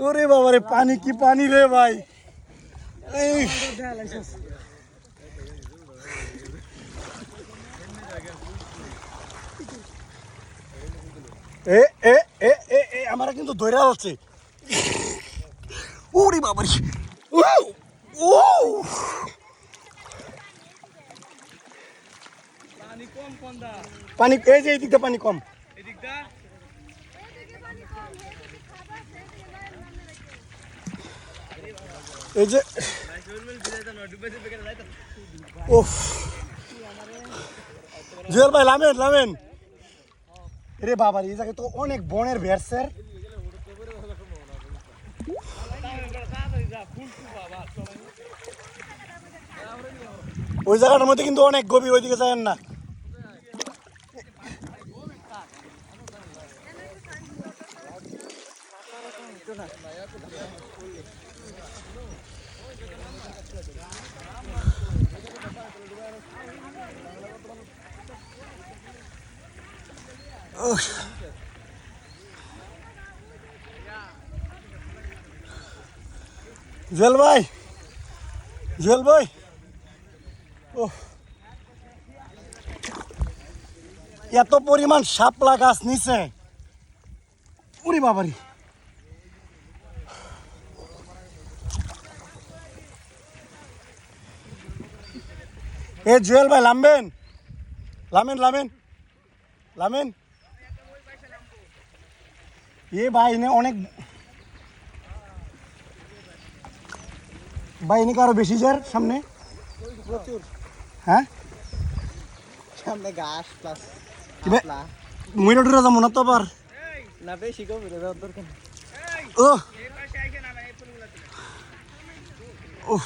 ওরে বাবা রে, পানি কি পানি রে ভাই। এই এ এ এ এ এ আমরা কিন্তু ধরে আছে। ওরে বাবা রে, ও ও পানি কম কোনটা? পানি এই যে এইদিকটা পানি কম। এদিকটা এই যে ওফ, জুয়েল ভাই লামেন লামেন। রে বাবা এই জায়গায় তো অনেক বনের ভেড়সের। ওই জায়গাটার মধ্যে কিন্তু অনেক গভীর, ওইদিকে যাবেন না। জুয়েল ভাই, জুয়েল ভাই, ও এত পরিমাণ শাপলা গাছ নিচে। উরি বাবারি, এ জুয়েল ভাই লামবেন, লামেন লামেন লামেন। এ ভাই নে অনেক ভাই, নাকি আরো বেশি যার সামনে। প্রচুর হ্যাঁ সামনে ঘাস প্লাস ময়ূরটা যাবো না তো আবার। না বেশি গভীরে যাওয়ার দরকার ও এই পাশে আইছেন, আমার এই ফুলগুলা উফ